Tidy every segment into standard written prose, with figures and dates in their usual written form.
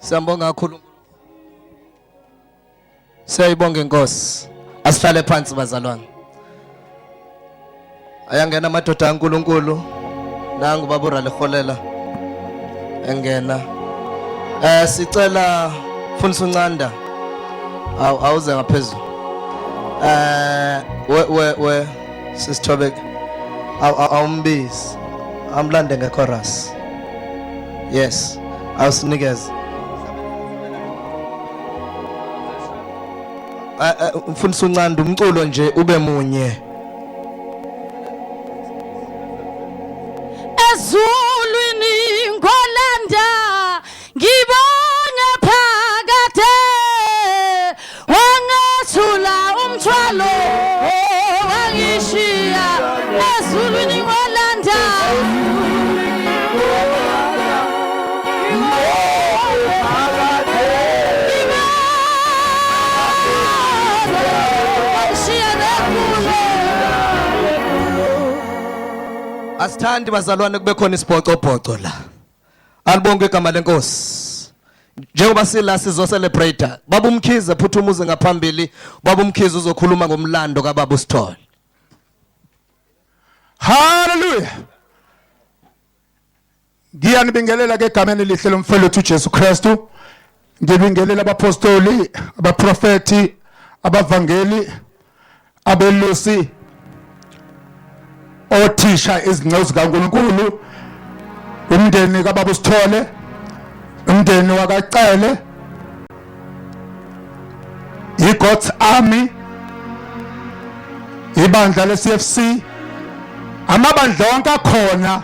Siyambonga kakhulu. Siyayibonga inkosi. Asihlale phansi bazalwane. Ayangena amadoda kaNkuluNkulu. Nangu babura leholela. Engena. Sicela Mfundisi uNcanda. Awuze ngaphezulu. We Sisithobek. Awumbizi. Amlande ngechorus. Yes. Awusinikeze. Mfundisi uNcanda umculo nje ube munye. Ezulwini ngolanda ngibonga phakade wangethula umthwalo wangishiya ezulwini ngolanda Asithandi bazalwane kube khona isibhoco la. Alibonke igama lenkosi. Njengoba sila sizo celebrate. Baba uMkhize phutha umuze ngaphambili. Baba uMkhize uzokhuluma ngomlando kaBaba uSithole. Hallelujah. Ngiyanibingelela ke egameni lihle lomfowethu uJesu Kristu. Ngibingelela abapostoli, abaprofeti, abavangeli, abelusi, othisha izingcezu zikaNkulunkulu, umndeni kaBaba uSithole, umndeni wakaCele, iGod's Army, ibandla leCFC, amabandla onke akhona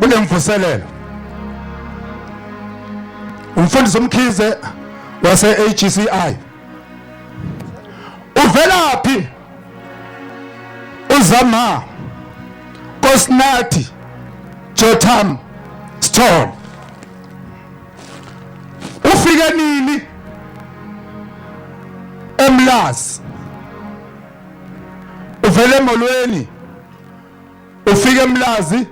kule mvuselelo. Umfundisi uMkhize wase AGCI. Uvelaphi? Uzama Kosnathi Jotham Sithole. Ufike nini eMlazi? Uvele eMolweni. Ufike eMlazi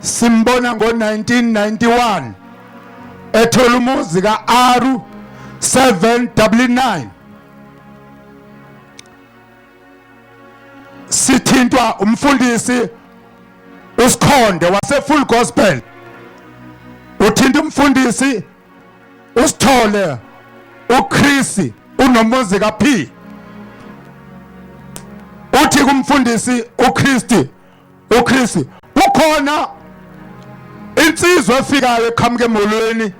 simbona ngo1991 ethola umuzi kaAru 799. Sithintwa umfundisi uSikhonde wase Full Gospel. Uthinta umfundisi uSithole uChris unomuzi kaP. Uthi kumfundisi uChris kukhona insizwa efikayo eqhamuke eMolweni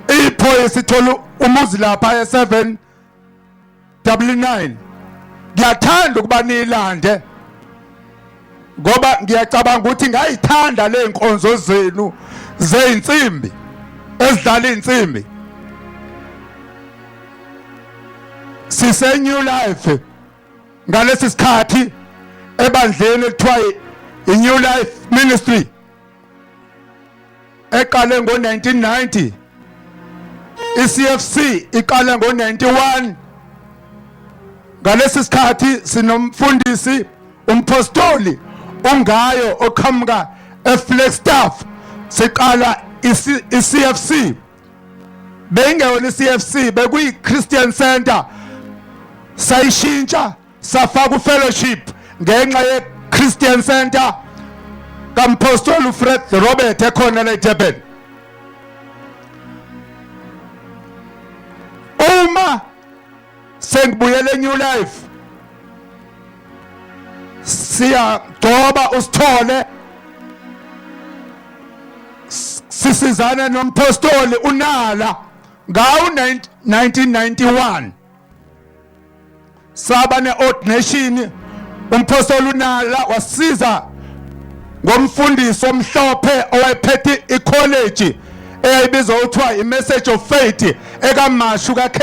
iphoyisa ithola umuzi lapha e799. Ngiyathanda ukuba nilande ngoba ngiyacabanga ukuthi ngayithanda le nkonzo zenu zeinsimbi ezidlala insimbi. Sise New Life ngalesi sikhathi ebandleni ekuthiwa iNew Life Ministry eqale ngo1990. iCFC iqale ngo91. Ngalesi sikhathi sinomfundisi umpostoli ungayo oqhamuka eFlagstaff. Siqala iCFC. Bengewona iCFC bekuyi Christian Center. Sayishintsha safaka uFellowship ngenxa ye Christian Center kampostoli uFred Robert ekhona la eDurban. Uma sengibuyele eNew Life siyagcoba uSithole sisizana nompostoli uNala ngawo 1991. Saba neordination. Umpostoli uNala wasiza ngomfundisi omhlophe owayephethe icollege eyayibizwa ukuthiwa iMessage of Faith ekaMashu kaK.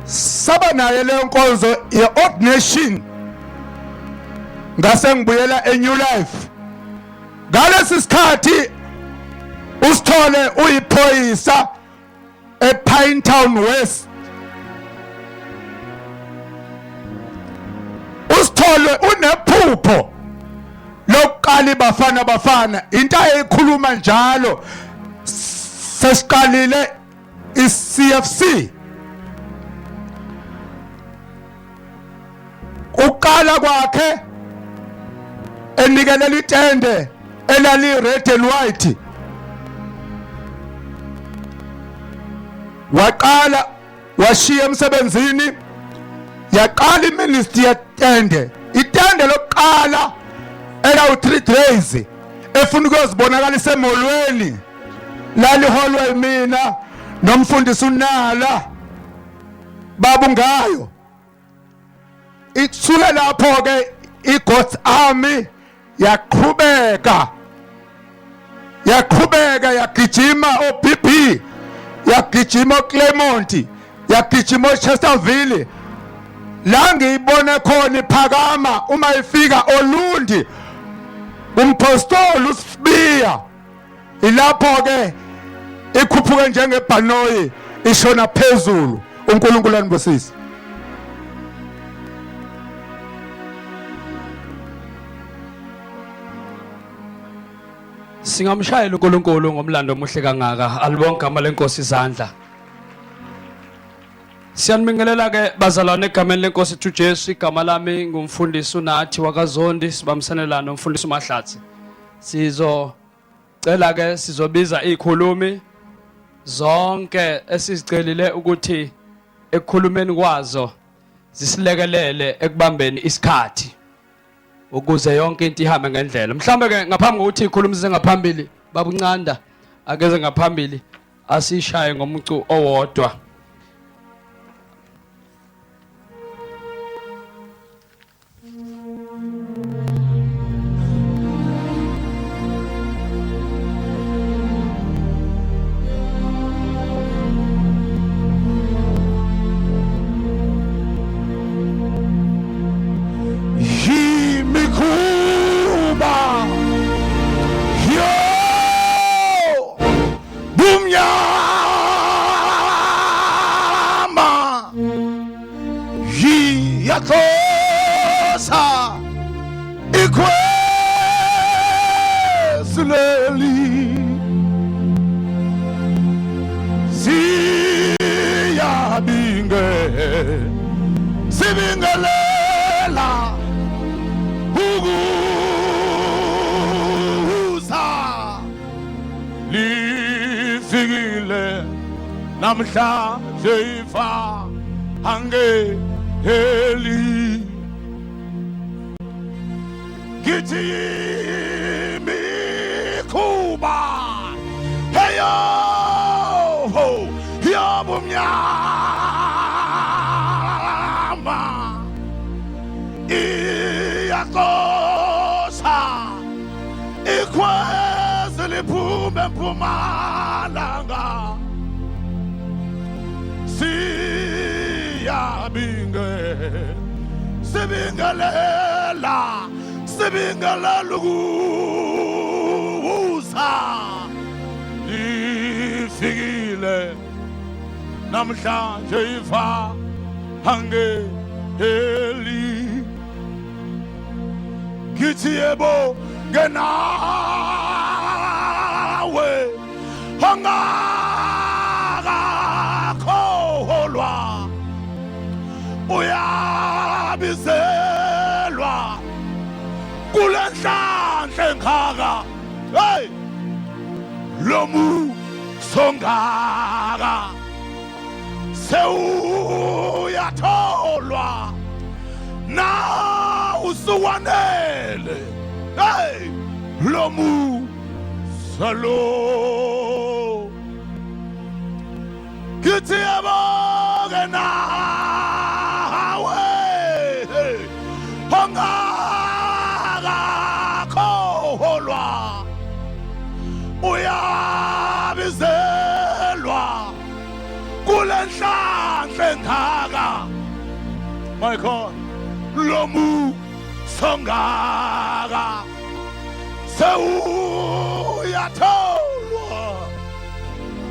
Saba naye le nkonzo yeordination. Ngase ngibuyela eNew Life. Ngalesi sikhathi uSithole uyiphoyisa ePinetown West. uSithole unephupho lokuqala asiqali bafana into ayikhuluma njalo sesiqalile iCFC uqala kwakhe enikelela itende elali red and white waqala washiya emsebenzini yaqala iministry yetende itende lokuqala ela u3 days efuna ukuzibonakalisa emolweni laliholwe mina nomfundisi uNala babungayo ithule lapho ke iGod's Army yaqhubeka yagijima oBB yagijima oClermont yagijima oChesterville la ngiyibona khona iphakama uma ifika oLundi umpostoli uSibiya ilapho ke ikhuphuke njengebhanoyi ishona phezulu uNkulunkulu anibusise. Singamshayela uNkulunkulu ngomlando omuhle kangaka alibonke igama lenkosi izandla. Siyanibingelela ke bazalwane egameni lenkosi ethu Jesu igama lami ngumfundisi uNathi wakaZondi sibamsanela nomfundisi uMahlatsi. Sizocela ke sizobiza izikhulumi zonke esizicelile ukuthi ekukhulumeni kwazo zisilekelele ekubambeni isikhathi ukuze yonke into ihambe ngendlela. Mhlambe ke ngaphambi kokuthi izikhulumi zengaphambili babuncanda akeze ngaphambili asishaye ngomucu owodwa. Yakhosa ikwesuleli sibingelela ukuza lifikile namhlanje ifa hange heli githi mikhuba heyo yabumnyama iyakosa ikhwezi liphume Mpumalanga sibingelela ukuza lifikile namhlanje ifa hange heli ngithi yebo ngenawe hangakakholwa uyabizelwa kule nhlanhla engaka hey lomu songaka sewuyatholwa na usuwanele hey lomu salo kithi yabonke nawe hangakakholwa uyabizelwa kule nhlanhla engaka my God lomu songaka sewuyatholwa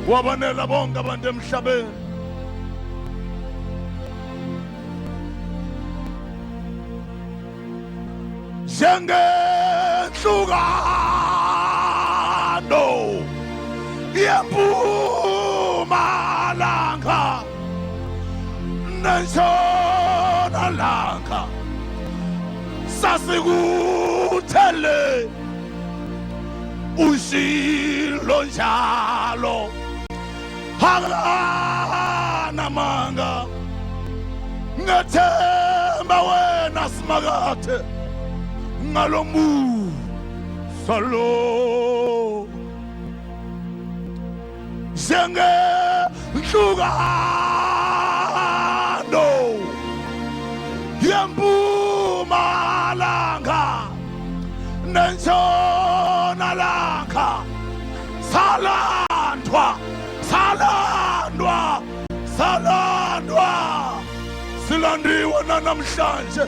wabanela bonke abantu emhlabeni njengendlela ngenhlukano yempumalanga nentshonalanga sasikuthele ushilo njalo akanamanga ngethemba wena simakathe ngalomu salo njengenhlukano yempumalanga nentshonalanga salandwa silandiwe namhlanje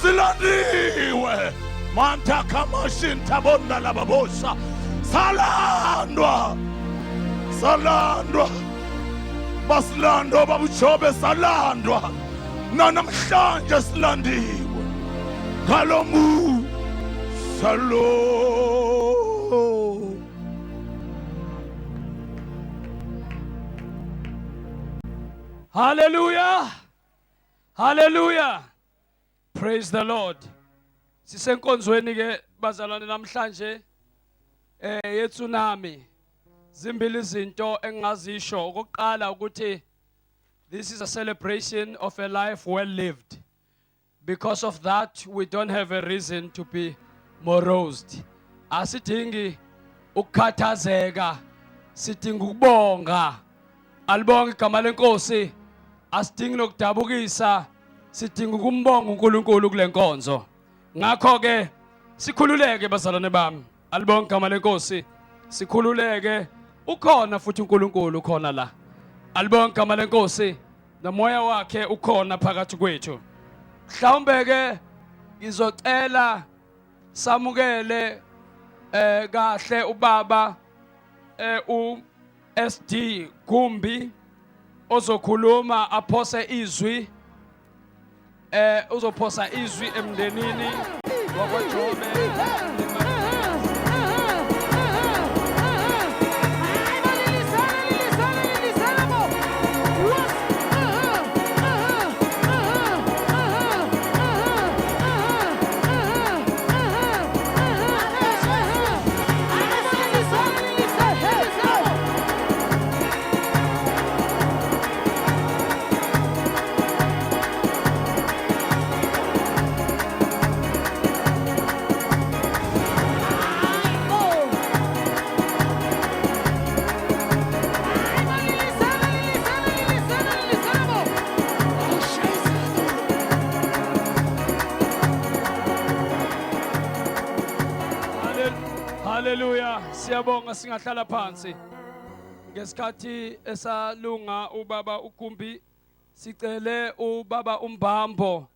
silandiwe manta kamashinta bonna lababosa salandwa basilandwa babujobe salandwa namhlanje silandiwe ngalomu salo. Hallelujah. Hallelujah. Praise the Lord. Sisenkonzweni ke bazalwane namhlanje yetsunami. Zimbili izinto engazisho okokuqala ukuthi this is a celebration of a life well lived. Because of that we don't have a reason to be morosed. Asidingi ukukhathazeka, sidinga ukubonga. Alibonga igama lenkosi. Asidingi lokudabukisa, sidinga ukumbonga uNkulunkulu kule nkonzo. Ngakho ke sikhululeke bazalwane bami. Alibonga igama lenkosi. Sikhululeke ukhona futhi uNkulunkulu ukhona la. Alibonga igama lenkosi. Nomoya wakhe ukhona phakathi kwethu. Mhlawumbe ke ngizocela samukele kahle ubaba SD Gumbi ozokhuluma aphose izwi uzophosa izwi emndenini wakwaJobe. Hallelujah. Siyabonga singahlala phansi. Ngesikhathi esalunga ubaba uGumbi sicele ubaba uMbambo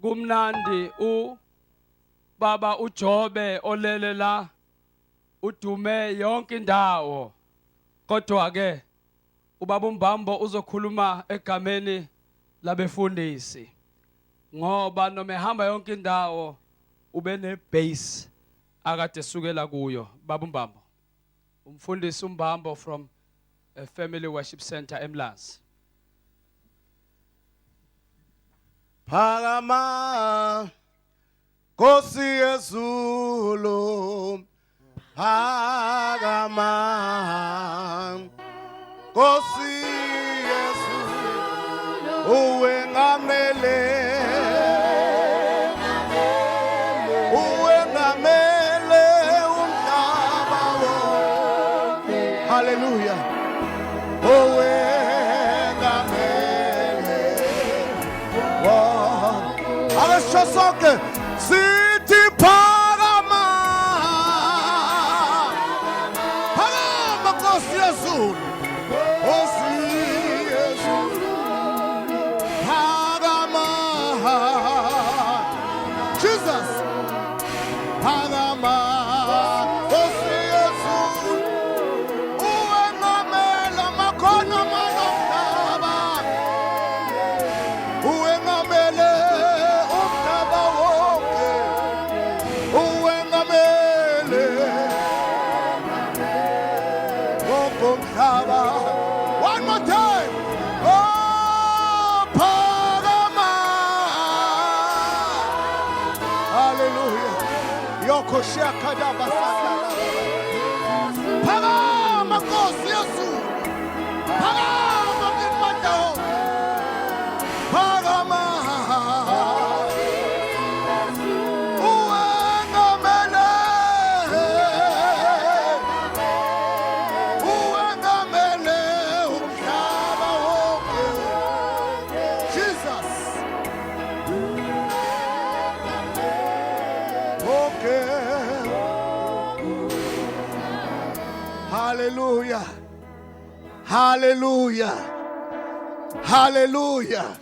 kumnandi ubaba uJobe olele la udume yonke indawo. Kodwa ke ubaba uMbambo uzokhuluma egameni labefundisi. Ngoba noma ehamba yonke indawo ube nebase akade sukela kuyo. Baba uMbambo, umfundisi uMbambo from a Family Worship Center eMlazi. Phakama Nkosi yezulu, phakama Nkosi yezulu, uwe ngamele Hallelujah. Oh, let's just okay. City Parama. Parama Nkosi yezulu. Nkosi yezulu. Parama. Jesus. Parama. Uengamele Koshia kadaba sandala. Phakama Nkosi Yesu. Phakama ngimanda. Phakama. Uwengamele. Uwengamele umhlaba wonke. Jesus. Okay. Hallelujah. Hallelujah. Hallelujah.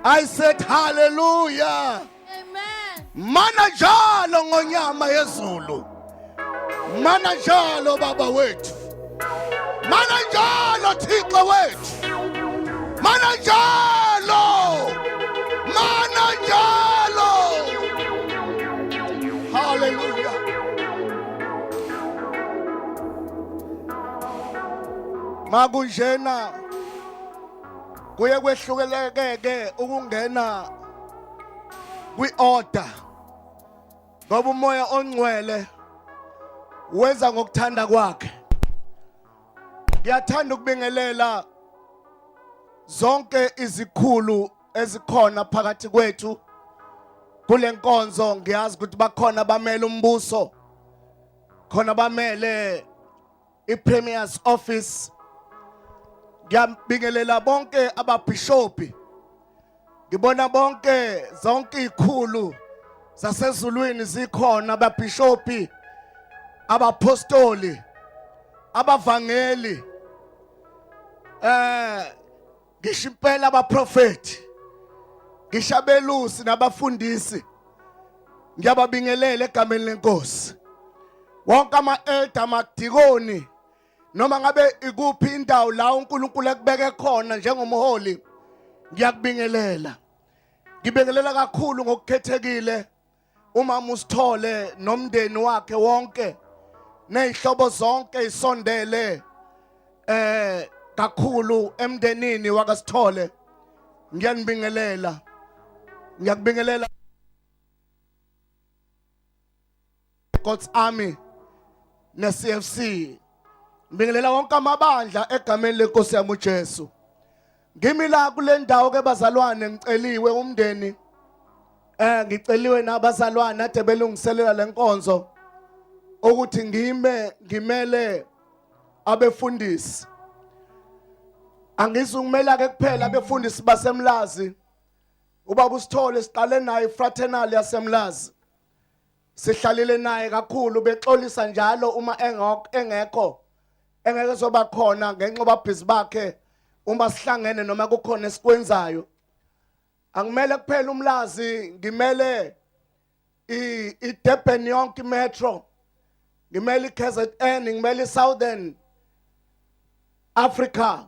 I said hallelujah. Amen. Mana njalo ngonyama yezulu. Mana njalo baba wethu. Mana njalo Thixo wethu. Mana njalo. Mana njalo. Hallelujah. Makunjena kuye kwehlukeleke ukungena kwi-order ngoba umoya ongcwele wenza ngokuthanda kwakhe. Ngiyathanda ukubingelela zonke izikhulu ezikhona phakathi kwethu kule nkonzo. Ngiyazi ukuthi bakhona bamele umbuso, khona bamele i-Premier's office. Ngiyabingelela bonke ababhishopi. Ngibona bonke zonke izikhulu zasezulwini zikhona, ababhishopi, abapostoli, abavangeli, ngisho impela abaprofeti, ngisho abelusi nabafundisi. Ngiyababingelela egameni lenkosi. Wonke ama-elder, amadikoni, noma ngabe ikuphi indawo la uNkulunkulu ekubeke khona njengomholi, ngiyakubingelela. Ngibingelela kakhulu ngokukhethekile umama uSithole nomndeni wakhe wonke nezihlobo zonke isondele kakhulu emndenini wakaSithole. Ngiyanibingelela. Ngiyakubingelela God's Army ne-CFC. Ngibingelela wonke amabandla egameni lenkosi yami uJesu. Ngimi la kule ndawo ke bazalwane, ngiceliwe umndeni ngiceliwe nabazalwane ade belungiselela lenkonzo ukuthi ngimele abefundisi. Angizungimela ke kuphela abefundisi baseMlazi. Ubaba uSithole siqale naye fraternal yaseMlazi. Sihlalile naye kakhulu, bexolisa njalo uma engekho engeke soba khona ngenxa yobabhizi bakhe. Uma sihlangene noma kukhona esikwenzayo, angimele kuphela uMlazi, ngimele iDurban yonke metro, ngimele iKZN, ngimele iSouthern Africa,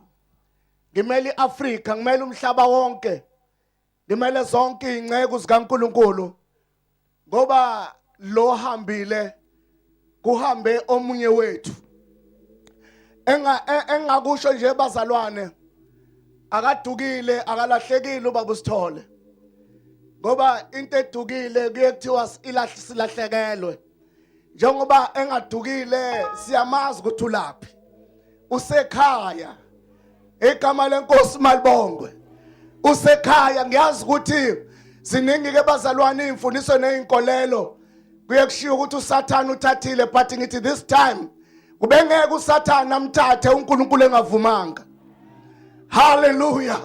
ngimele iAfrica, ngimele umhlaba wonke, ngimele zonke ingceke zikaNkulunkulu. Ngoba lo hambile kuhambe omunye wethu. Engakusho nje bazalwane, akadukile akalahlekile ubaba uSithole. Ngoba into edukile kuye kuthiwa silahlekelwe. Njengoba engadukile siyamazi ukuthi ulaphi. Usekhaya. Igama lenkosi malibongwe. Usekhaya. Ngiyazi ukuthi ziningi ke bazalwane imfundiso nezinkolelo kuye kushiya ukuthi uSathane uthathile, but ngithi this time kubengeke uSathane amthathe uNkulunkulu engavumanga. Hallelujah.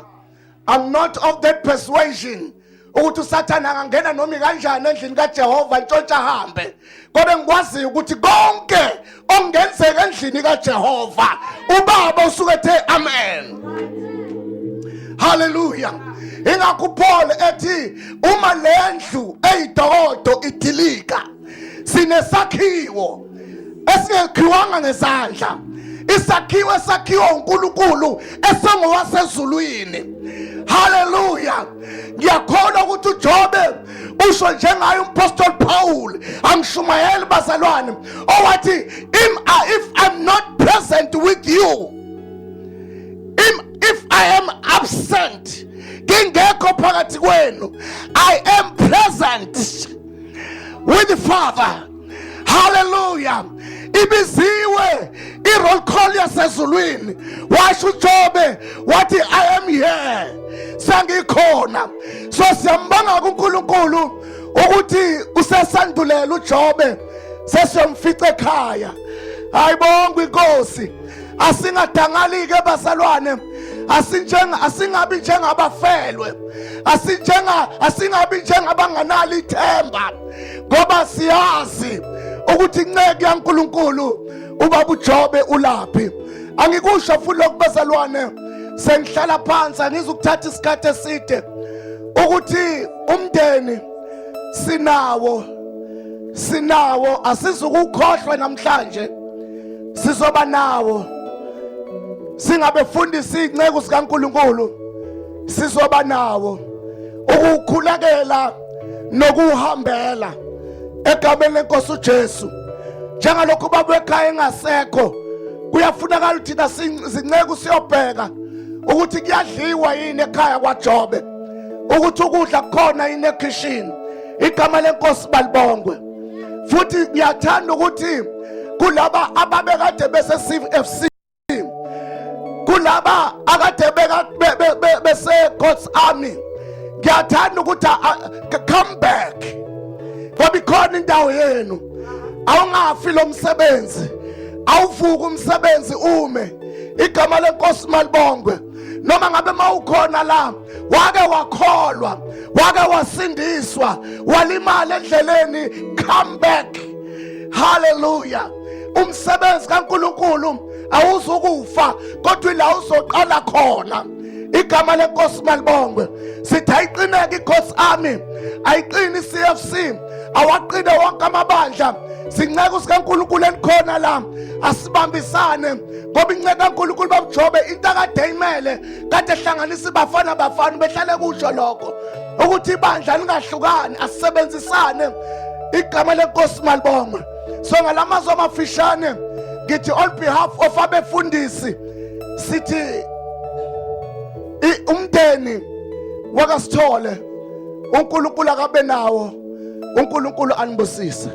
I'm not of that persuasion ukuthi uSathane angangena noma kanjani endlini kaJehova ntshontsha hambe. Kodwa ngikwazi ukuthi konke okungenzeka endlini kaJehova ubaba usuke ethe amen. Hallelujah. Ingakho Paul ethi uma lendlu eyidokodo idilika, sinesakhiwo esingekhiwanga ngezandla, isakhiwo esakhiwa uNkulunkulu esengowasezulwini. Hallelujah. Ngiyakholwa ukuthi uJobe usho njengaye uMapostle Paul, angishumayeli bazalwane, owathi if I'm not present with you, if I am absent, ngingekho phakathi kwenu, I am present with the Father. haleluya ibiziwe i-roll call yasezulwini washo uJobe wathi I am here sengikhona so siyambanga kuNkulunkulu ukuthi usesandulela uJobe sesiyomfica ekhaya ayibonga inkosi asingadangali ke bazalwane asingabi njengabafelwe asingabi njengabanganalo ithemba ngoba siyazi ukuthi inceke yaNkulunkulu ubaba uJobe ulaphi angikusho futhi lokubazalwane sengihlala phansi angizukuthatha isikhathi eside ukuthi umndeni sinawo asizukukhohlwa namhlanje sizoba nawo singabefundisi inceke sikaNkulunkulu sizoba nawo ukukhulekela nokuhambela egameni lenkosi uJesu njengalokho baba ekhaya engasekho kuyafunakala thina sinceke siyobheka ukuthi kuyadliwa yini ekhaya kwaJobe ukuthi ukudla kukhona yini ekitchen igama lenkosi balibongwe futhi ngiyathanda ukuthi kulaba ababekade bese CFC kulaba akade bese God's army ngiyathanda ukuthi come back ngoba ikhona indawo yenu awungafi lo msebenzi awuvuka umsebenzi ume igama lenkosi malibongwe noma ngabe mawukhona la wake wakholwa wake wasindiswa walimala endleleni come back hallelujah umsebenzi kaNkulunkulu awuzukufa kodwa la uzoqala khona igama lenkosi malibongwe sithi ayiqineke iGod's army ayiqini iCFC awaqine wonke amabandla sinceke sikaNkulunkulu enikhona la asibambisane ngoba inceke kaNkulunkulu babuJobe into akade imele kade ehlanganisa bafana behlale kusho lokho ukuthi ibandla lingahlukani asisebenzisane igama lenkosi malibongwe so ngalamazwi amafishane ngithi on behalf of abefundisi sithi umndeni wakaSithole uNkulunkulu akabe nawo uNkulunkulu anibusise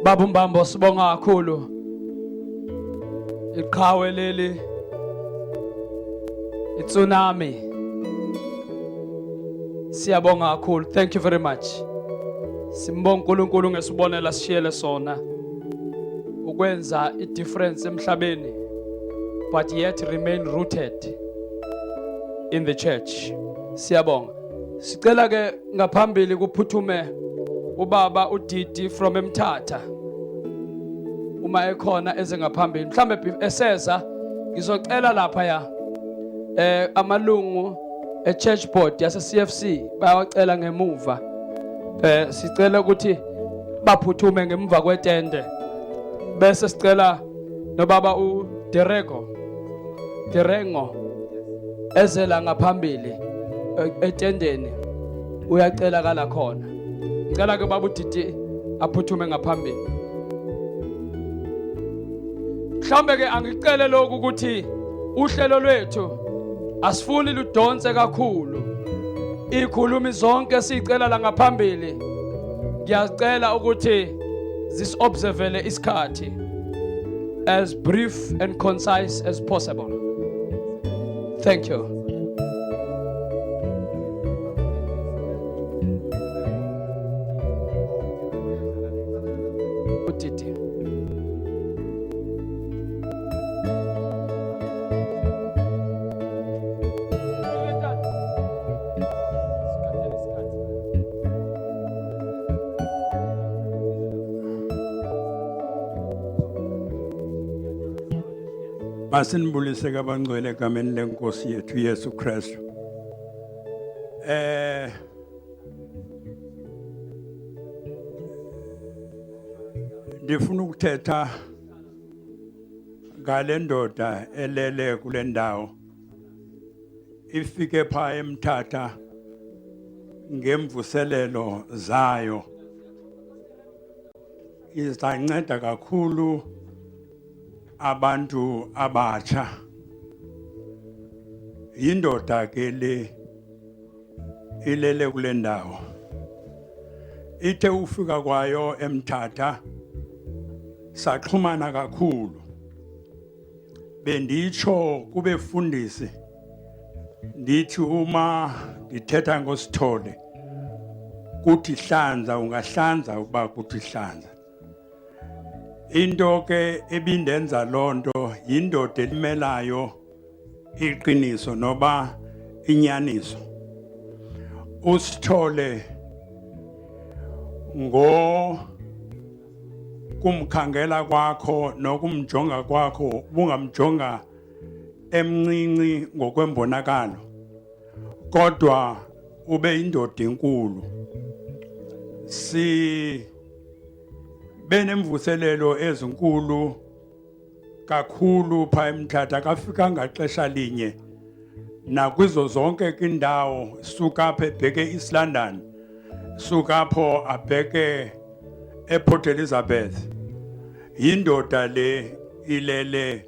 Baba uMbambo sibonga kakhulu iqhawe leli itsunami siyabonga kakhulu thank you very much simbonga uNkulunkulu ngesibonela sishiyele sona ukwenza i-difference emhlabeni but yet remain rooted in the church siyabonga sicela ke ngaphambili kuphuthume ubaba uDidi from eMthatha uma ekhona eze ngaphambili mhlambe eseza ngizocela lapha ya amalungu church board yase CFC bayawacela ngemuva sicela ukuthi baphuthume ngemva kwetende bese sicela nobaba Derengo ezela ngaphambili etendeni uyacela kala khona ngicela ke baba uDidi aphuthume ngaphambili mhlambe ke angicele lokhu ukuthi uhlelo lwethu asifuni ludonse kakhulu ikhulumi zonke sicela la ngaphambili ngiyacela ukuthi zisobservele isikhathi as brief and concise as possible thank you uDidi Masinibulise kabangcwele egameni lenkosi yethu Yesu Kristu. Ndifuna ukuthetha ngale ndoda elele kule ndawo. Ifike pha eMthatha ngemvuselelo zayo. Izanceda kakhulu abantu abatsha. Indoda ke le ilele kule ndawo. Ithe ufika kwayo eMthatha saxhumana kakhulu. Benditsho kubefundisi ndithi uma ngithetha ngosithole kuthi hlanza ungahlanza ukuba kuthi hlanza. Into ke ebindenza lonto yindoda elimelayo iqiniso noba inyaniso. Usithole ngo kumkhangela kwakho nokumjonga kwakho bungamjonga emncinci ngokwembonakalo kodwa ube indoda enkulu. Si benemvuselelo ezinkulu kakhulu pha eMthatha kafika ngaxesha linye nakwizo zonke indawo suka apha ebheke East London suka apho abheke ePort Elizabeth. Yindoda le ilele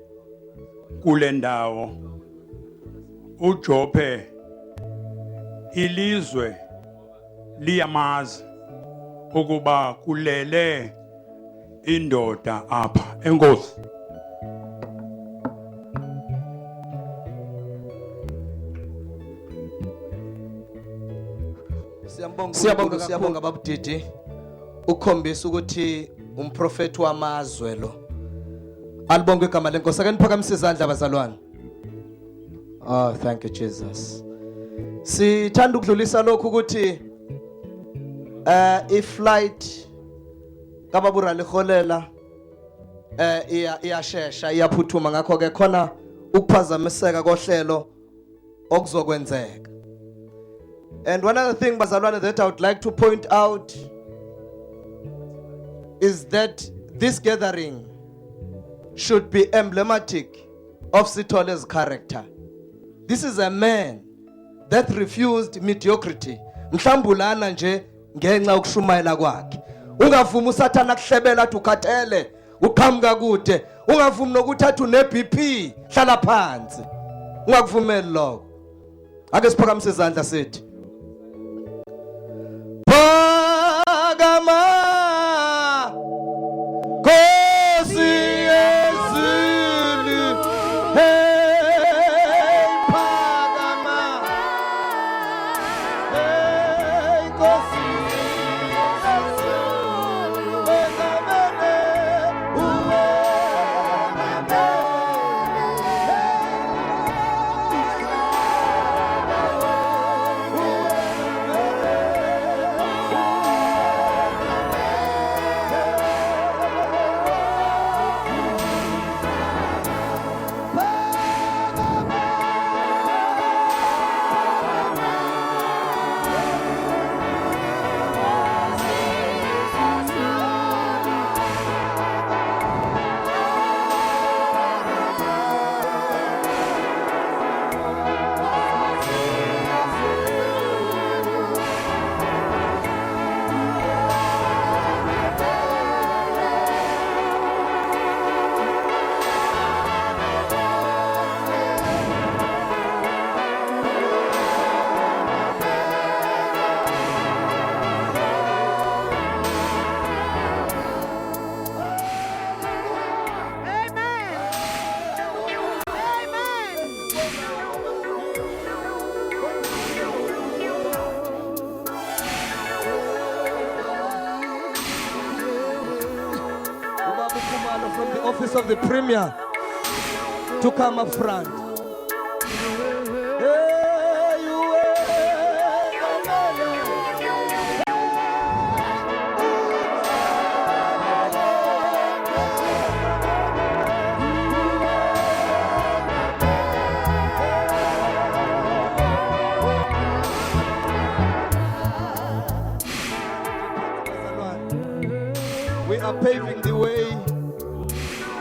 kule ndawo uJope ilizwe liyamazi ukuba kulele indoda apha. Enkosi. Siyabonga babudidi ukukhombisa ukuthi umprofeti wamazwe lo. Alibonge igama lenkosi. Ake niphakamise izandla bazalwane. Oh, thank you Jesus. Sithanda ukudlulisa lokhu ukuthi iflight kababura liholela iyashesha iyaphuthuma ngakho ke khona ukuphazamiseka kohlelo okuzokwenzeka. And one other thing bazalwane that I would like to point out is that this gathering should be emblematic of Sithole's character. This is a man that refused mediocrity. Mhlambulana nje ngenxa ukushumayela kwakhe. Ungavuma uSathana akuhlebela athi ukhathele uqhamuka kude. Ungavumi nokuthi athi une BP hlala phansi. Ungakuvumeli lokho. Ake siphakamise izandla sethi. Phakama Nkosi yezulu. Hey phakama. Hey Nkosi yezulu. Wezamele uwe from the office of the Premier to come up front. We are paving the way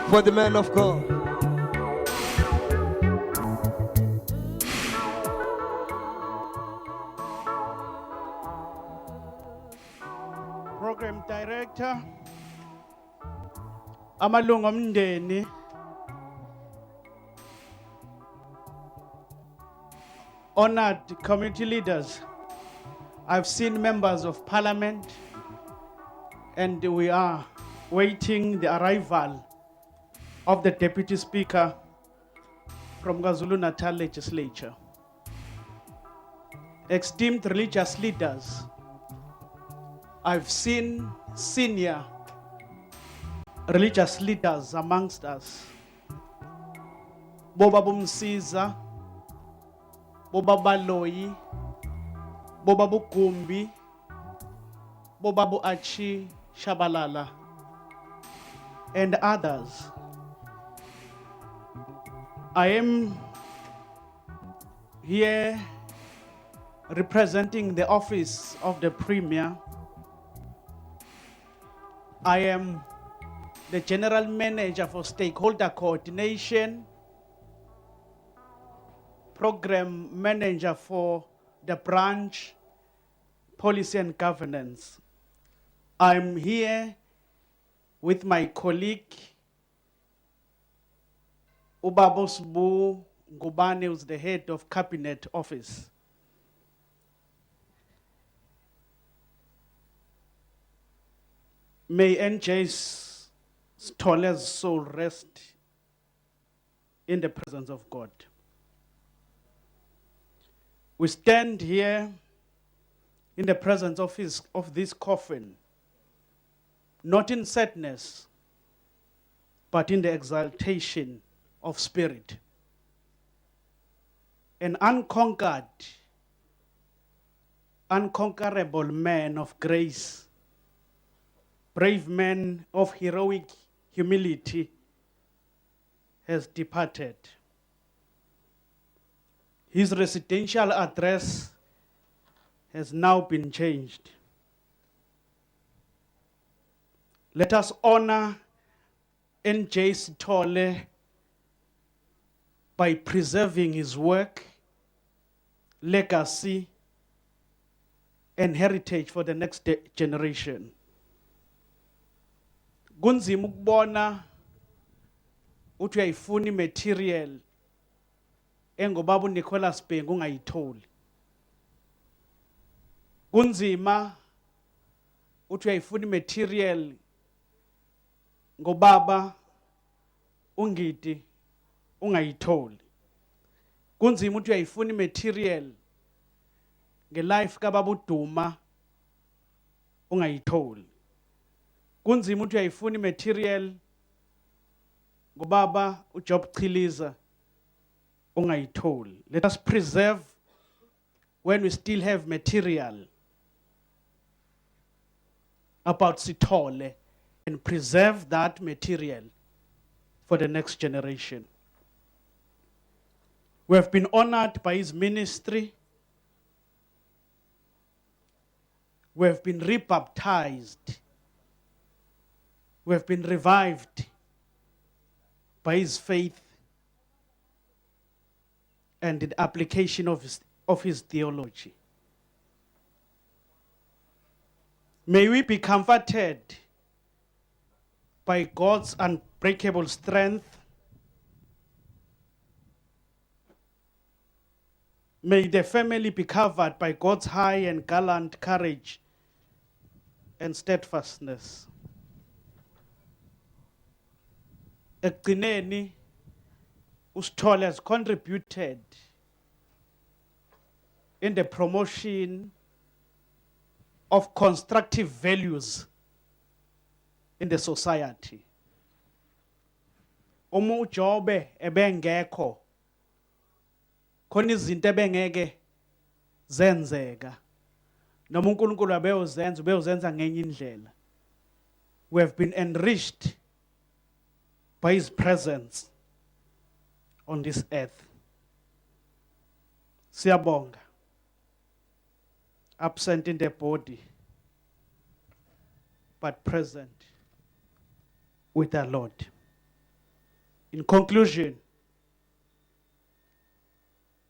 for the man of God. Program Director, amalungu omndeni, honored community leaders, I've seen members of parliament, and we are waiting the arrival of the deputy speaker from KwaZulu-Natal legislature. Esteemed religious leaders, I've seen senior religious leaders amongst us. Boba Bumsiza, Boba Baloyi, Boba Bugumbi, Boba Buachi Shabalala, and others. I am here representing the office of the Premier. I am the General Manager for Stakeholder Coordination, Program Manager for the branch Policy and Governance. I'm here with my colleague Ubabosbu Ngubane, who's the head of Cabinet Office. May NJ's Stole's soul rest in the presence of God. We stand here in the presence of this coffin, not in sadness, but in the exaltation of spirit. An unconquerable man of grace, brave man of heroic humility has departed. His residential address has now been changed. Let us honor N.J. Sithole by preserving his work, legacy, and heritage for the next generation. Kunzima ukubona uthi uyayifuna material engobaba uNicholas Bhengu ungayitholi. Kunzima uthi uyayifuna material ngobaba uNgidi ungayitholi. Kunzima uthi uyayifuna material ngelife kababa uDuma ungayitholi. Kunzima uthi uyayifuna material ngobaba uJob Chiliza ungayitholi. Let us preserve when we still have material about Sithole and preserve that material for the next generation. We have been honored by his ministry. We have been rebaptized. We have been revived by his faith and the application of his theology. May we be comforted by God's unbreakable strength. May the family be covered by God's high and gallant courage and steadfastness. Ekugcineni, uSithole has contributed in the promotion of constructive values in the society. Uma uJobe ebengekho, khona izinto ebengeke zenzeka. Noma uNkulunkulu ubeyozenza ngenye indlela. We have been enriched by his presence on this earth. Siyabonga. Absent in the body, but present with the Lord. In conclusion,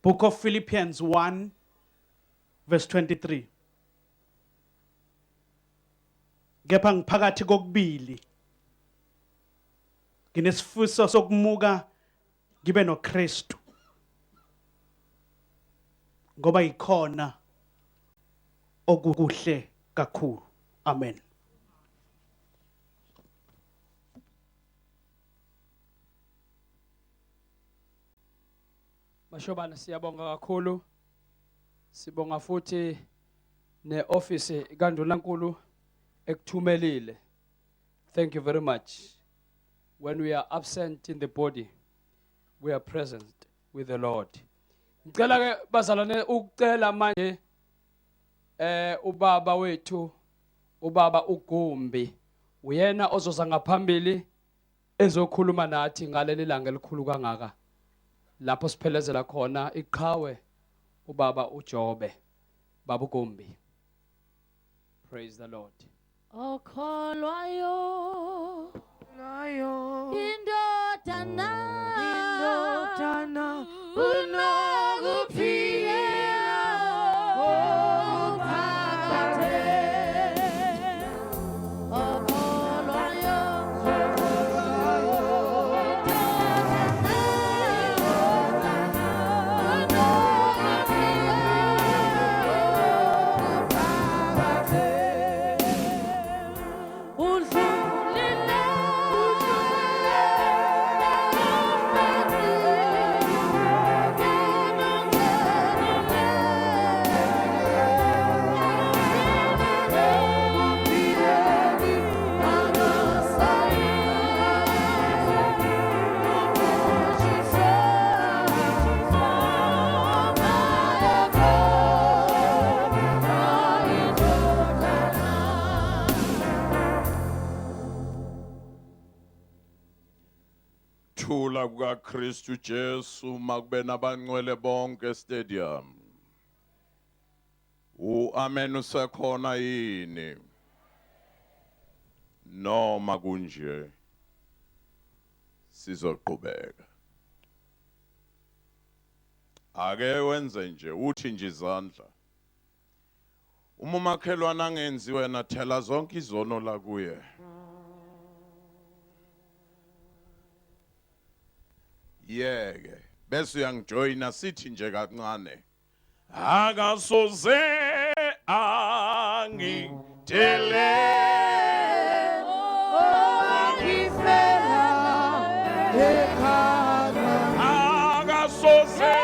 Book of Philippians 1, verse 23. Kepha ngiphakathi kokubili. Nginesifiso sokumuka ngibe noKristu. Ngoba ikhona okuhle kakhulu. Amen. Mashobana siyabonga kakhulu. Sibonga futhi ne-office kaNdunankulu ekuthumelile. Thank you very much. When we are absent in the body, we are present with the Lord. Ngicela ke bazalwane ukucela manje ubaba wethu ubaba uGumbi uyena ozoza ngaphambili ezokhuluma nathi ngaleli langa elikhulu kangaka. Lapho siphelezela khona iqhawe ubaba uJobe baba uGumbi. Praise the Lord. okholwayo indodana unokuphila ophakade okholwayo Thula kukaKristu Jesu makube nabangcwele bonke stadium. Amen usekhona yini? Noma kunje sizoqhubeka. Ake wenze nje uthi nje izandla. Uma umakhelwana angenzi wena thela zonke izono la kuye. Yeke bese uyangijoyina sithi nje kancane akasoze angitele akasoze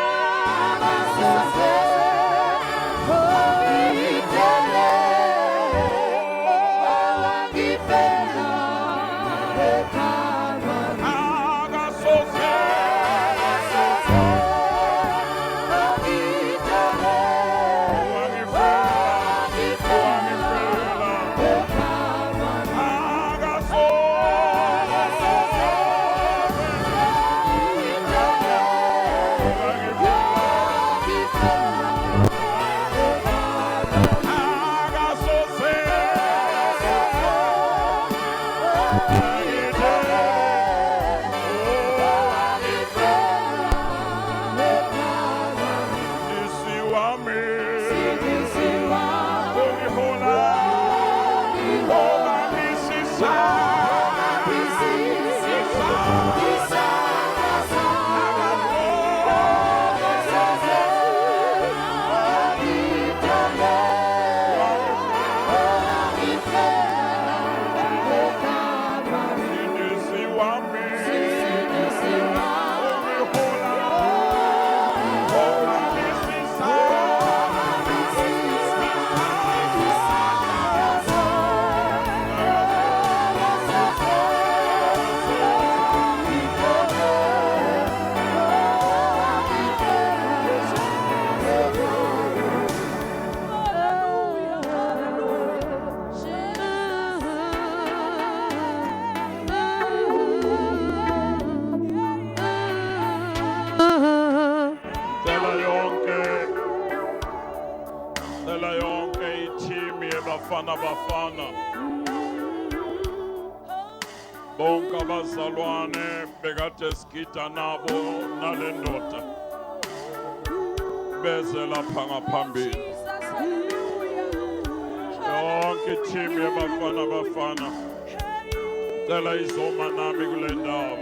Bafana bonke abazalwane bekade sigida nabo nalendota beze lapha ngaphambili yonke team yabafana cela izoma nami kule ndawo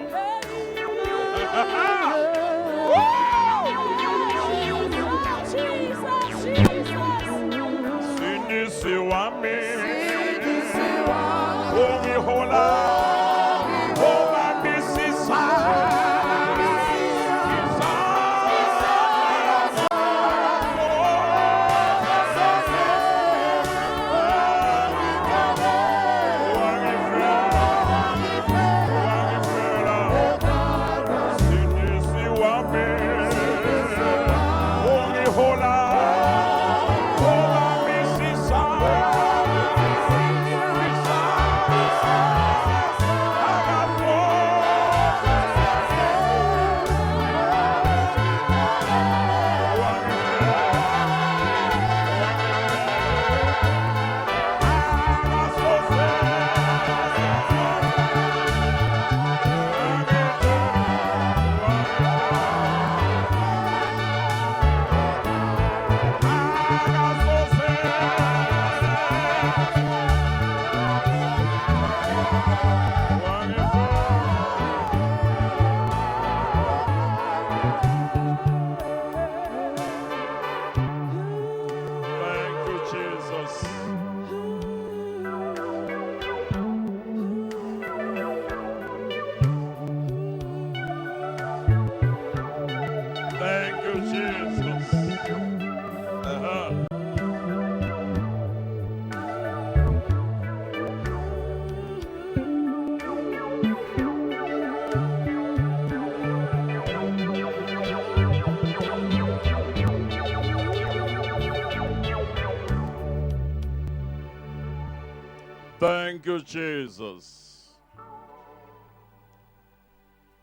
you, Jesus.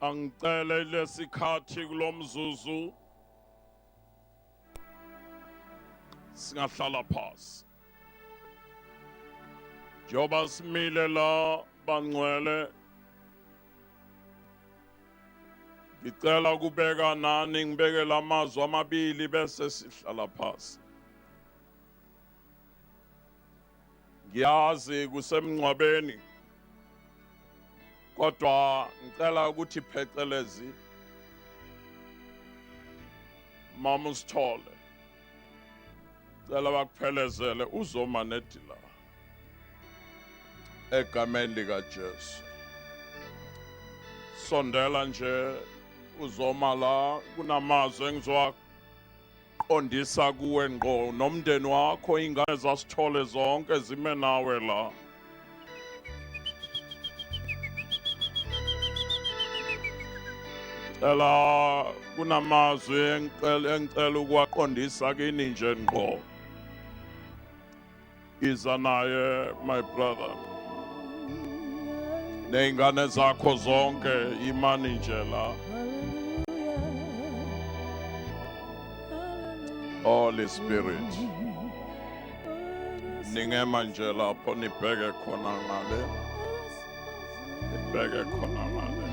Angicele lesikhathi kulomzuzu singahlala phasi. Njengoba simile la bangcwele, ngicela ukubeka nani ngibeke lamazwi amabili bese sihlala phasi. Ngiyazi kusemngcwabeni, kodwa ngicela ukuthi phecelezi Mama Sithole, ngicela bakuphelezele uzoma nedila egameni likaJesu. Sondela nje uzoma la, kunamazwi engizowaqondisa kuwe ngqo nomndeni wakho, ingane zaSithole zonke zime nawe la. Ela kunamazwi engicela ukuwaqondisa kini nje ngqo. Iza naye my brother. Neingane zakho zonke imani nje la. Holy Spirit. Ningema nje lapho nibheke khona ngale. Nibheke khona ngale.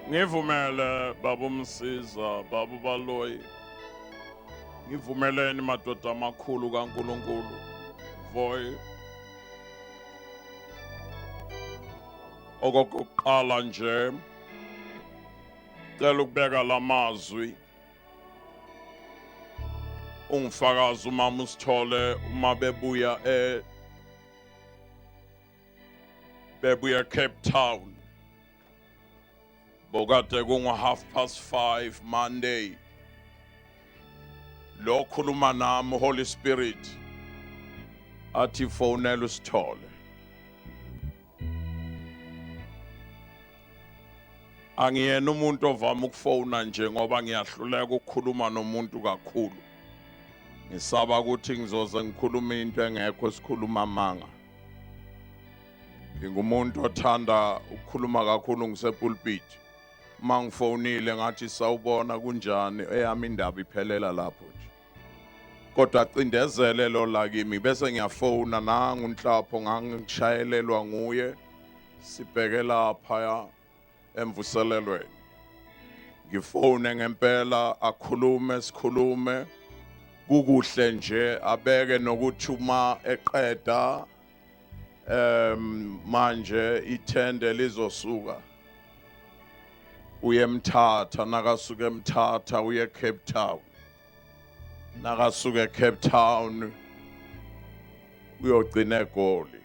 Ngivumele baba Msiza, baba Baloyi. Ngivumeleni madoda amakhulu kaNkulunkulu. Voy. Okokuqala nje cela ukubeka lamazwi ungifakazi uMama Sithole uma bebuya Cape Town. Bokade kunga 5:30 Monday. Lo khuluma nami Holy Spirit athi fonela uSithole. Angiyena umuntu ovama ukufona nje ngoba ngiyahluleka ukukhuluma nomuntu kakhulu. Ngisaba ukuthi ngizoze ngikhuluma into engekho esikhuluma amanga. Ngingumuntu othanda ukukhuluma kakhulu ngisepulpit. Mangifonile ngathi sawubona kunjani eyami indaba iphelela lapho nje. Kodwa cindezele lo la kimi bese ngiyafona nangu unhlapho ngangishayelelwa nguye sibheke lapha emvuselelweni. Ngifone ngempela akhulume sikhulume kukuhle nje abeke nokuthi uma eqeda manje ithende lizosuka uyemthatha nakasuke emthatha uye Cape Town. Nakasuke Cape Town uyogcina eGoli.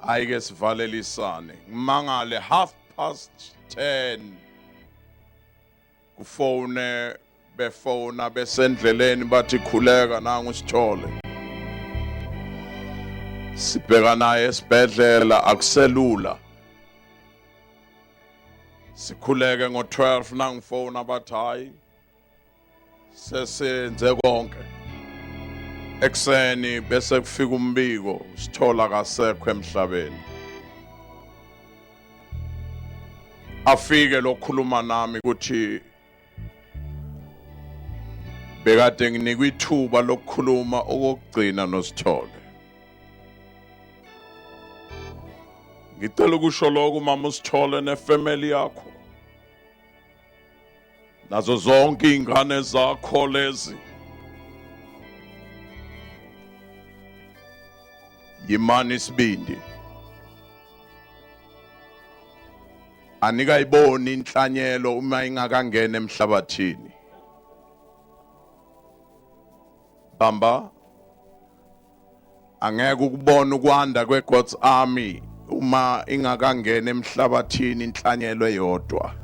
Ayike sivalelisane ngimangale 10:30 kufone befona besendleleni bathi khuleka nangu uSithole. Sibheka naye esibhedlela akuselula. Sikhuleke ngo-12 nangifona bathi hayi sesenze konke. Ekseni bese kufika umbiko uSithola kasekho emhlabeni. Afike lokhuluma nami ukuthi bekade nginikwe ithuba lokukhuluma okugcina noSithole. Ngicela ukusho lokho Mama uSithole nefamily yakho. Nazo zonke ingane zakho lezi. Yimani isibindi. Anikayiboni inhlanyelo uma ingakangena emhlabathini. Bamba angeke ukubona ukwanda kweGod's army uma ingakangena emhlabathini inhlanyelo eyodwa.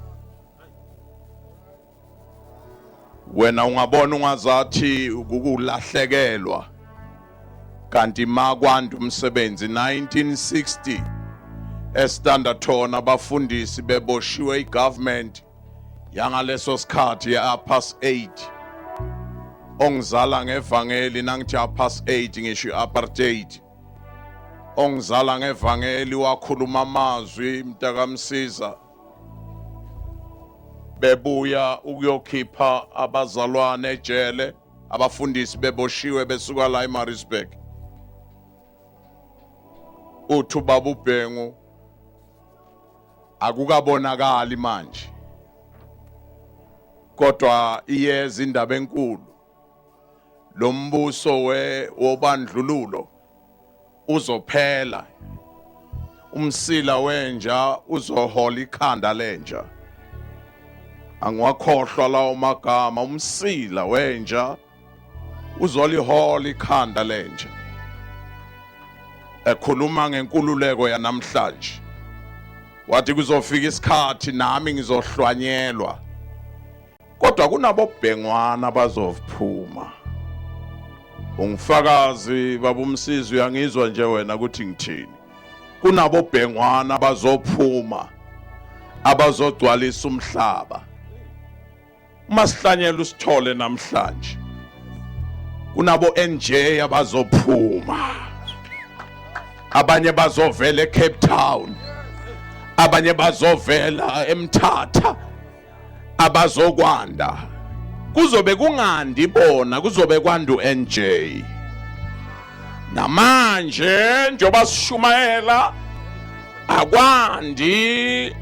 Wena ungabona ungazathi ukukulahlekelwa kanti makwanda umsebenzi. 1960 eStandard Tone abafundisi beboshiwe igovernment yangaleso sikhathi ya-apartheid ongizala ngevangeli nangithi apartheid ngisho i-apartheid ongizala ngevangeli wakhuluma amazwi mntakamsiza bebuya ukuyokhipha abazalwane ejele abafundisi beboshiwe besuka la eMaritzburg uthi ubaba uBhengu akukabonakali manje kodwa iyeza indaba enkulu lo mbuso wobandlululo uzophela umsila wenja uzohola ikhanda lenja angiwakhohlwa lawo magama umsila wenja uzolihola ikhanda lenja ekhuluma ngenkululeko yanamhlanje wathi kuzofika isikhathi nami ngizohlwanyelwa kodwa kunabo bhengwana bazophuma ungifakazi baba umsizi uyangizwa nje wena ukuthi ngithini kunabo bhengwana bazophuma abazogcwalisa umhlaba uma sihlanyela usithole namhlanje kunabo NJ abazophuma abanye bazovela eCape Town abanye bazovela eMthatha abazokwanda kuzobe kungandi bona kuzobe kwanda uNJ namanje njoba sishumayela akwandi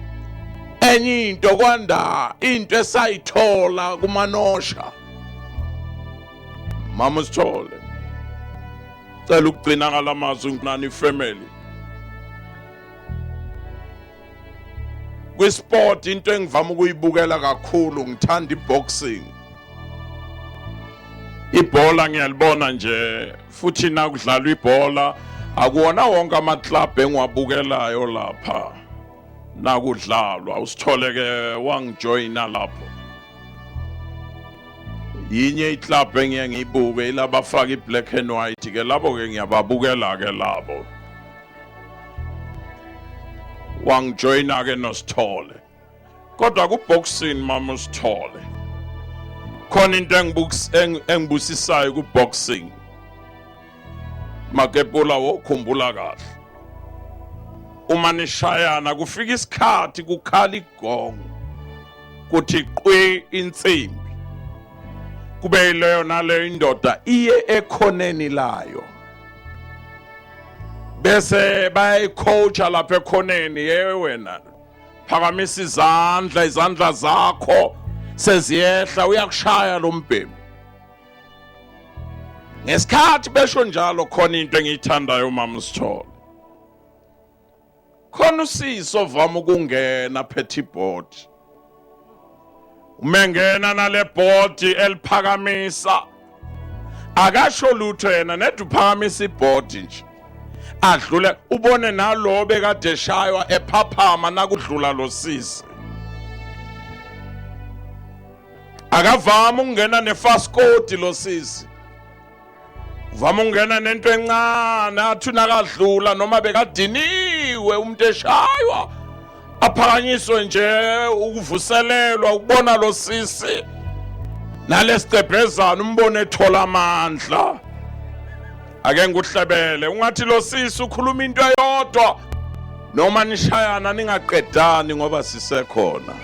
enye into kwanda into esayithola kumanosha mama sithole cela ukugcina ngalamazwi nani family kwisport into engivama ukuyibukela kakhulu ngithanda iboxing ibhola ngiyalibona nje futhi nakudlalwa ibhola akuwona wonke ama club engiwabukelayo lapha nakudlalwa usithole ke wangijoyina lapho yinye iclub engiye ngiyibuke ilabafaka i-black and white ke labo ke ngiyababukela ke labo wangijoyina ke noSithole kodwa kuboxing mama uSithole khona into engibusisayo kuboxing makebula wokhumbula kahle uma nishayana kufika isikhathi kukhala igongo kuthi qwi insimbi kube yileyo naleyo indoda iye ekhoneni layo bese bayicoacha lapha ekhoneni wena phakamisa izandla zakho seziyehla uyakushaya lo mbhemu ngesikhathi besho njalo khona into engiyithandayo mama Sithole khona usiso vama ukungena phethe board umengena nale board eliphakamisa akasho lutho yena nedwa uphakamisa iboard nje adlule ubone nalo bekade eshaywa ephaphama nakudlula lo sisi akavama ukungena nefaskoti lo sisi uvama ukungena nento encane athi nakadlula noma bekadiniwe umuntu eshaywa aphakanyiswe nje ukuvuselelwa ukubona lo sisi nalesicebhezana umbone ethola amandla ake nguhlebele ungathi lo sisi ukhuluma into eyodwa noma nishayana ningaqedani ngoba sisekhona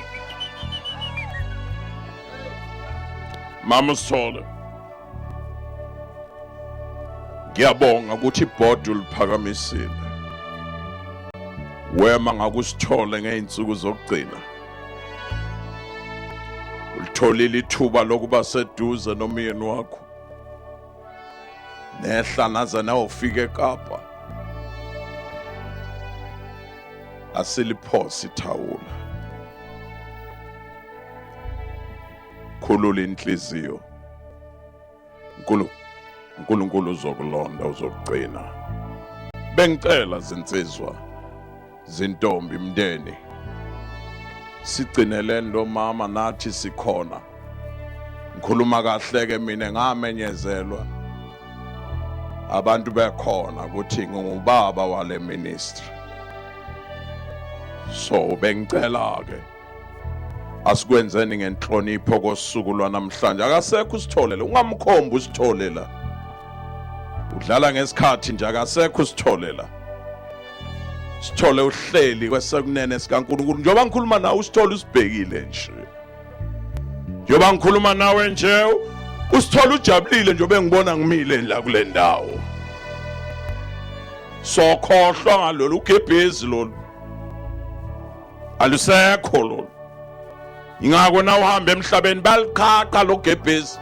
mama Sithole ngiyabonga ukuthi iboard uliphakamisile wema ngakusithole ngeinsuku zokugcina ulitholile ithuba lokuba seduze nomyeni wakho nehla naze nawufika eKapa asiliphosi ithawula khulula inhliziyo uNkulunkulu uzokulonda uzokugcina bengicela zinsizwa zintombi mndeni sigcineleni lo mama nathi sikhona ngikhuluma kahle ke mina ngamenyezelwa abantu bekhona ukuthi ngubaba wale ministry so bengicela ke asikwenzeni ngenhlonipho kosuku lwanamhlanje. Akasekho usitholele, ungamkhomba usithole la. Udlala ngesikhathi nje, akasekho usithole la. Sithole uhleli kwesekunene sikaNkulunkulu. Njoba ngikhuluma nawe usithole usibhekile nje. Njoba ngikhuluma nawe nje usithole ujabulile njobe ngibona ngimile la kule ndawo. Sokhohlwa ngalolu ugebhezi lolu. Alusekho lolu. Ingako na uhambe emhlabeni baliqhaqa lo gebhezi.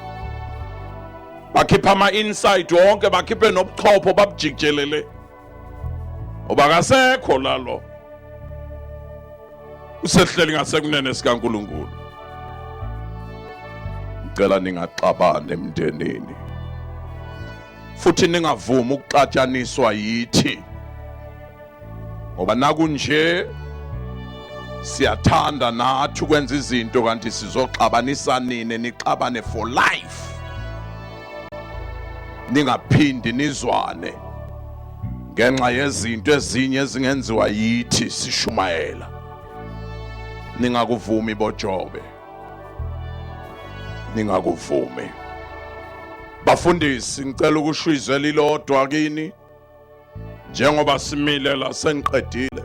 Bakhipha ama-insight wonke, bakhiphe nobuchopho babujikelele. Obakasekho lalo. Usehleli ngasekunene sikaNkulunkulu. Ngicela ningaxabane emndenini. Futhi ningavumi ukuxatshaniswa yithi. Ngoba nakunje siyathanda nathi ukwenza izinto kanti sizoxabanisa nini, nixabane for life. Ningaphindi nizwane ngenxa yezinto ezinye ezingenziwa yithi sishumayela. Ningakuvumi boJobe. Ningakuvumi. Bafundisi, ngicela ukushwizwe lilodwa kini. Njengoba simile la sengiqedile.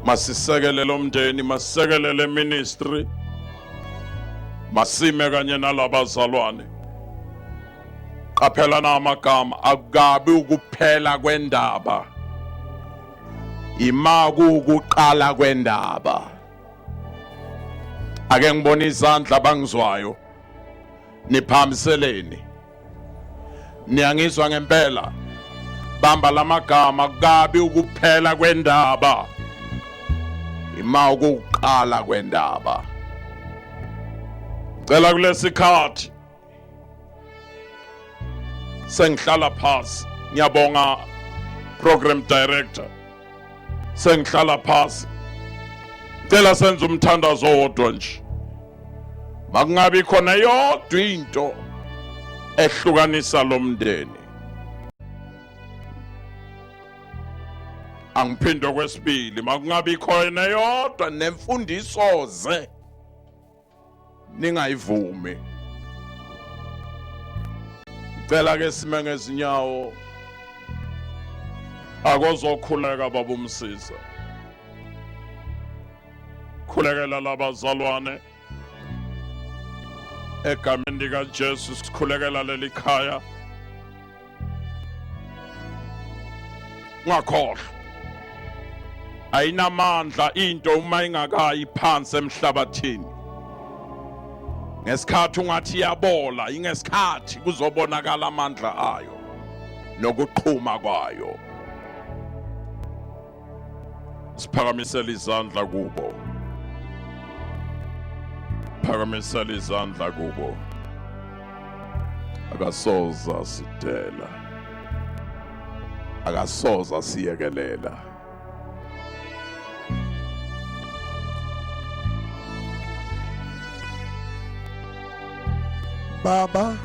Masisekele lo mndeni, masisekele le ministry. Masime kanye nalabazalwane. Qaphela namagama, akukabi ukuphela kwendaba. Ima ukuqala kwendaba. Ake ngibona izandla bangizwayo. Niphambiseleni. Niyangizwa ngempela. Bamba lamagama, akukabi ukuphela kwendaba. Ima ukuqala kwendaba. Cela kulesikhathi sengihlala phansi, ngiyabonga program director. Sengihlala phansi, cela senze umthandazo wodwa nje. Makungabi khona yodwa into ehlukanisa lo mndeni. Angiphinde kwesibili, makungabi khona yodwa nemfundiso ze ningayivumi. Cela ke sime ngezinyawo. Akozokhuleka baba uMsisa. Khulekela labazalwane. Egameni likaJesu sikhulekela leli khaya. Ngakhohlwa. Ayinamandla into uma ingakayi phansi emhlabathini. Ngesikhathi ungathi yabola, ingesikhathi kuzobonakala amandla ayo nokuqhuma kwayo. Siphakamisela izandla kubo. Phakamisela izandla kubo. Akasoza sidela. Akasoza siyekelela. Baba,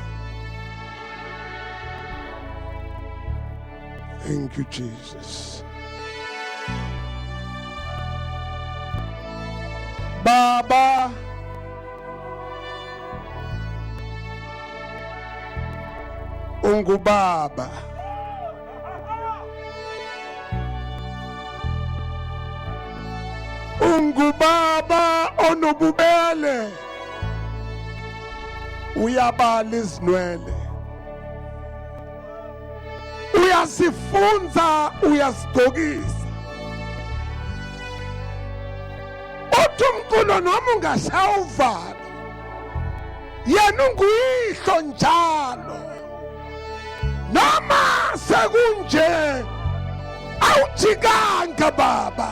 thank you, Jesus. Baba, ungubaba. Ungubaba onobubele. Uyabala izinwele. Uyasifunza, uyasigqokisa. Uthi umculo noma ungasawuvala, yena unguyihlo njalo. Noma sekunje awujikanga baba,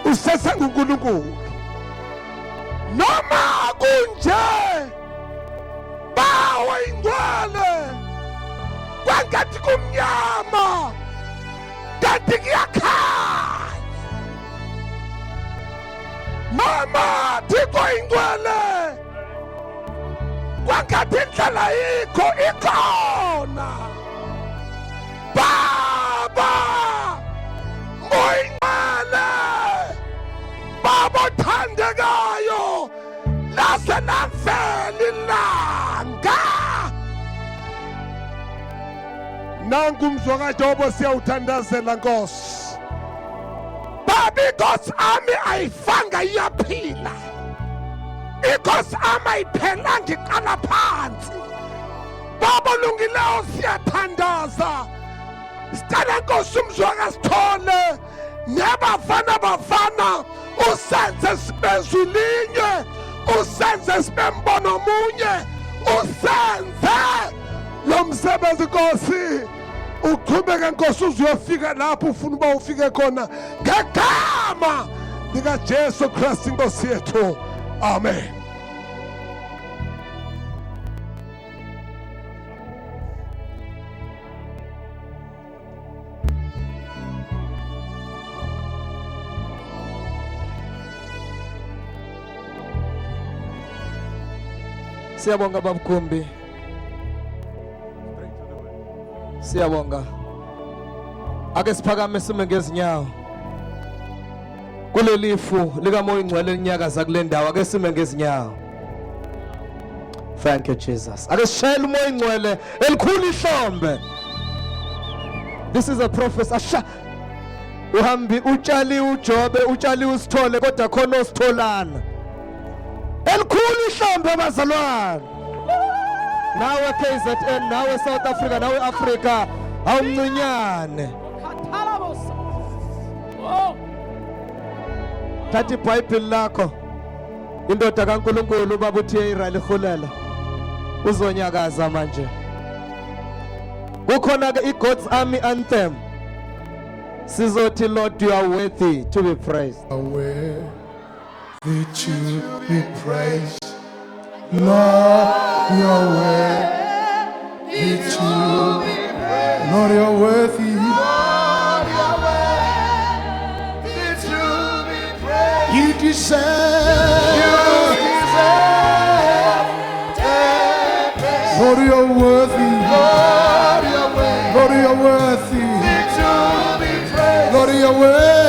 usesenguNkulunkulu. Noma kunje bawe ingcwele kwangathi kumnyama kanti kuyakhanya. Mama Thixo ingcwele kwangathi indlela yikho ikhona. Baba moyingcwele, baba othandekayo, nangu umzwakadobo siyawuthandazela Nkosi. Baba inkosi ami ayifanga iyaphila, inkosi ami ayiphelanga iqala phansi. Baba olungileyo siyathandaza, sicela Nkosi umzwaka sithole nebafana usenze sibe zulinye, usenze sibe mbono munye, usenze lo msebenzi Nkosi. Uqhubeke Nkosi uzuyofika lapho ufuna uba ufike khona ngegama likaJesu Kristu Nkosi yethu, amen. Siyabonga babukhumbi. Siyabonga. Ake siphakame sime ngezinyawo. Kulelifu likamoya ingcwele linyakaza kule ndawo, ake sime ngezinyawo. Thank you Jesus. Ake sishayele umoya ingcwele elikhulu ihlombe. This is a prophecy. Uhambi utshali uJobe, utshali uSithole, kodwa khona ositholana. Elikhulu ihlombe bazalwane. Nawe KZN, nawe South Africa, nawe Africa, awumncinyane. Thatha iBhayibheli lakho. Indoda kaNkulunkulu ubaba uthi Israel ihulela. Uzonyakaza manje. Kukhona ke iGod's Army anthem. Sizothi Lord you are worthy to be praised. Worthy to be praised. Lord, you are worthy to be praised. Lord, you are worthy. Lord, you are worthy to be praised. You deserve. Lord, you are worthy. Lord, you are worthy. Lord, you are worthy to be praised. Lord, you are worthy.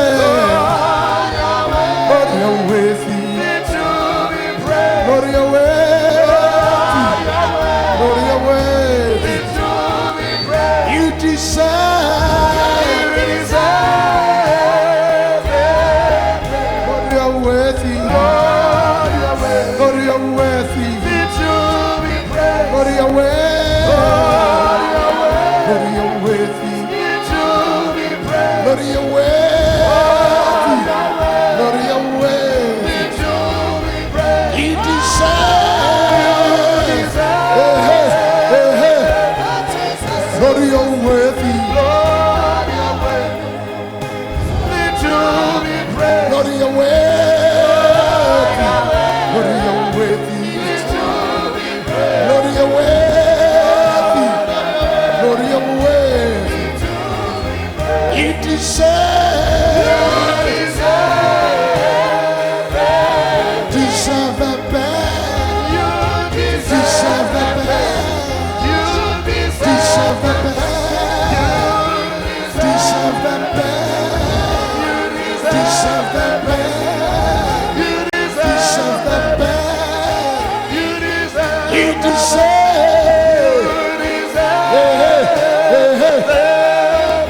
Lord, you are worthy. Lord, you're worthy. Lord, you're worthy. You deserve. Lord, you're worthy. Lord, you're worthy. Lord, you're worthy. Lord, you're worthy. Lord, you're worthy. Lord, you're worthy. Lord, you're worthy. You deserve. Lord, you're worthy. Lord, you're worthy to be praised. Lord, you're worthy. Lord, you're worthy to be praised. Lord, you're worthy. Lord, you're worthy to be praised. You deserve. Deserve the best. You deserve the best. You deserve the best. Deserve the best. Deserve the best. Deserve the best. You deserve.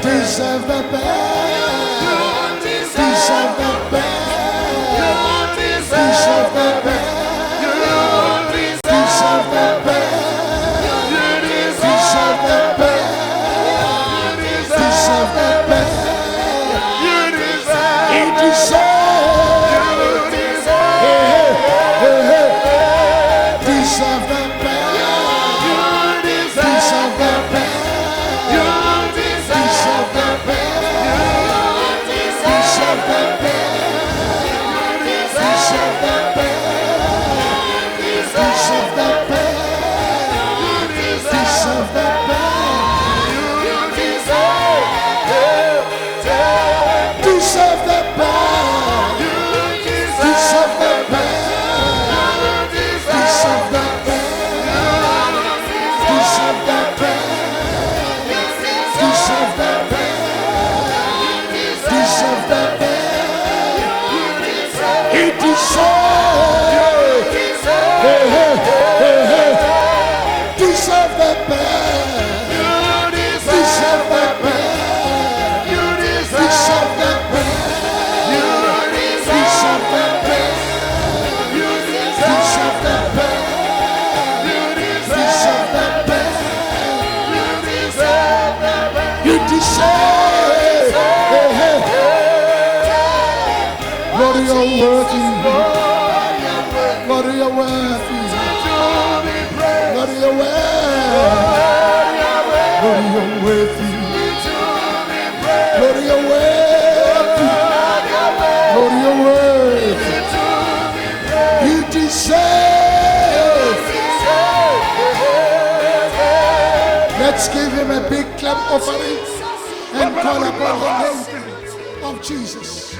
Deserve the best. Deserve the best. Deserve the best. Deserve the best. Deserve the best. Deserve the best. You deserve. You deserve. Deserve the best. Deserve the best. Deserve the best. deserve. Lord, you're worthy. Lord, you're worthy. Lord, you're worthy. Lord, you're worthy. Lord, you're worthy. Lord, you're worthy. You deserve. Let's give him a big clap offering and call upon the name of Jesus.